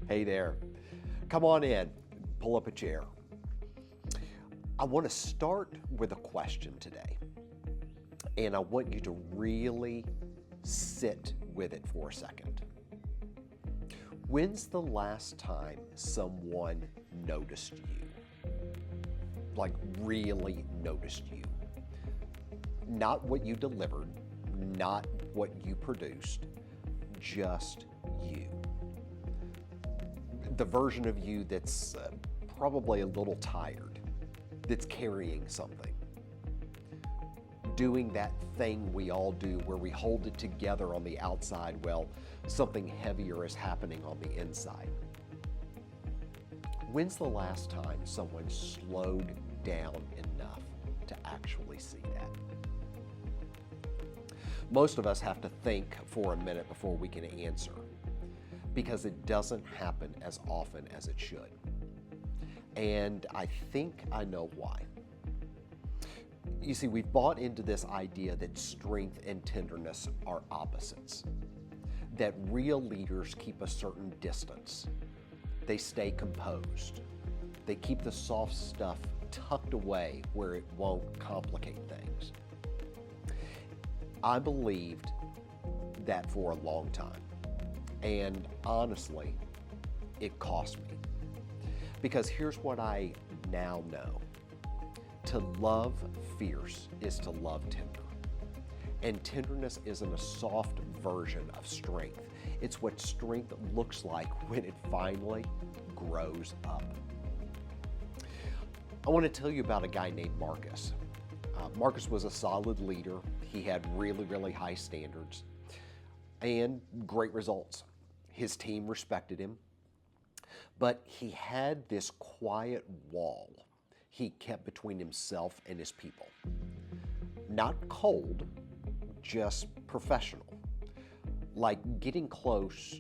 Hey there. Come on in, pull up a chair. I want to start with a question today, and I want you to really sit with it for a second. When's the last time someone noticed you? Like, really noticed you? Not what you delivered, not what you produced, just you. The version of you that's probably a little tired, that's carrying something. Doing that thing we all do where we hold it together on the outside while something heavier is happening on the inside. When's the last time someone slowed down enough to actually see that? Most of us have to think for a minute before we can answer, because it doesn't happen as often as it should. And I think I know why. You see, we've bought into this idea that strength and tenderness are opposites, that real leaders keep a certain distance. They stay composed. They keep the soft stuff tucked away where it won't complicate things. I believed that for a long time. And honestly, it cost me. Because here's what I now know. To love fierce is to love tender. And tenderness isn't a soft version of strength. It's what strength looks like when it finally grows up. I want to tell you about a guy named Marcus. Marcus was a solid leader. He had really high standards and great results. His team respected him, but he had this quiet wall he kept between himself and his people. Not cold, just professional. Like getting close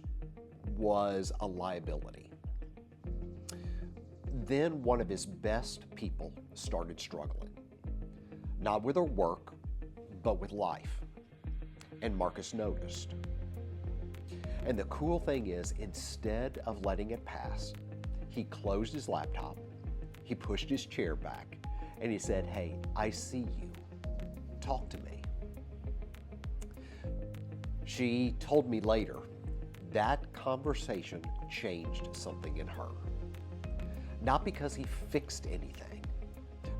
was a liability. Then one of his best people started struggling. Not with her work, but with life. And Marcus noticed. And the cool thing is, instead of letting it pass, he closed his laptop, he pushed his chair back, and he said, "Hey, I see you. Talk to me." She told me later that conversation changed something in her. Not because he fixed anything,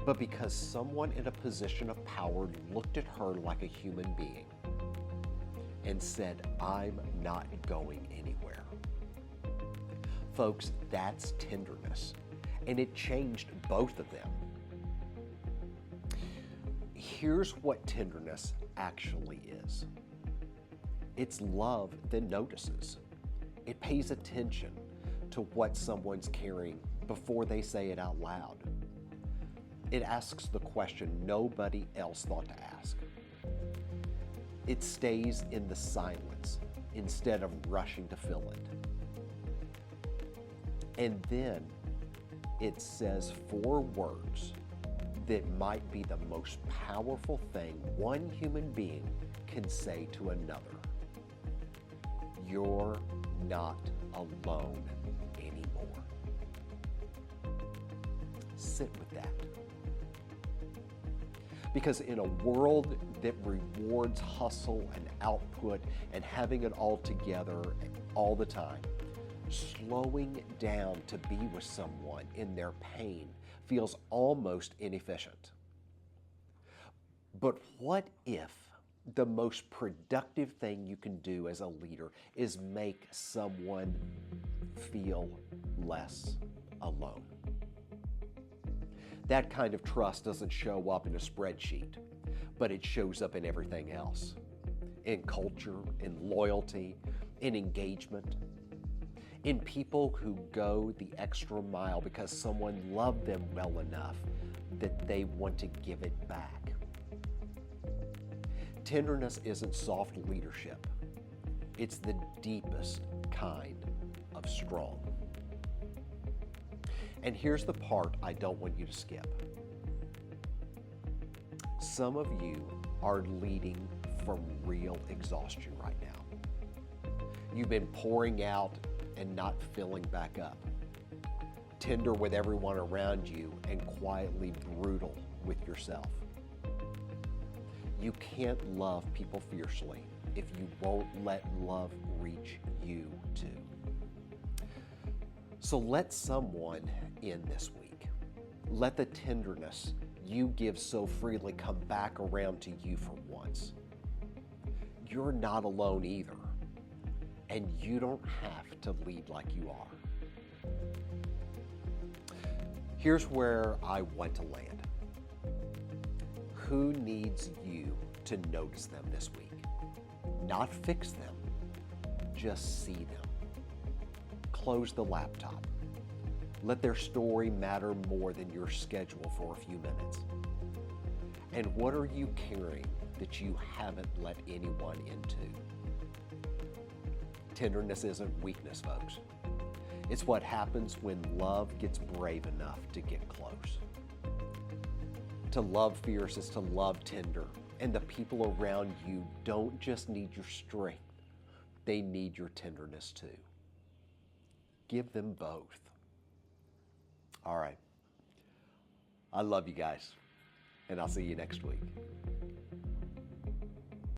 but because someone in a position of power looked at her like a human being and said, "I'm not going anywhere." Folks, that's tenderness, and it changed both of them. Here's what tenderness actually is. It's love that notices. It pays attention to what someone's carrying before they say it out loud. It asks the question nobody else thought to ask. It stays in the silence instead of rushing to fill it. And then it says 4 words that might be the most powerful thing one human being can say to another. You're not alone anymore. Sit with that. Because in a world that rewards hustle and output and having it all together all the time, slowing down to be with someone in their pain feels almost inefficient. But what if the most productive thing you can do as a leader is make someone feel less alone? That kind of trust doesn't show up in a spreadsheet, but it shows up in everything else. In culture, in loyalty, in engagement, in people who go the extra mile because someone loved them well enough that they want to give it back. Tenderness isn't soft leadership. It's the deepest kind of strong. And here's the part I don't want you to skip. Some of you are leading from real exhaustion right now. You've been pouring out and not filling back up. Tender with everyone around you and quietly brutal with yourself. You can't love people fiercely if you won't let love reach you too. So let someone in this week. Let the tenderness you give so freely come back around to you for once. You're not alone either, and you don't have to lead like you are. Here's where I want to land. Who needs you to notice them this week? Not fix them, just see them. Close the laptop. Let their story matter more than your schedule for a few minutes. And what are you carrying that you haven't let anyone into? Tenderness isn't weakness, folks. It's what happens when love gets brave enough to get close. To love fierce is to love tender, and the people around you don't just need your strength, they need your tenderness too. Give them both. All right. I love you guys, and I'll see you next week.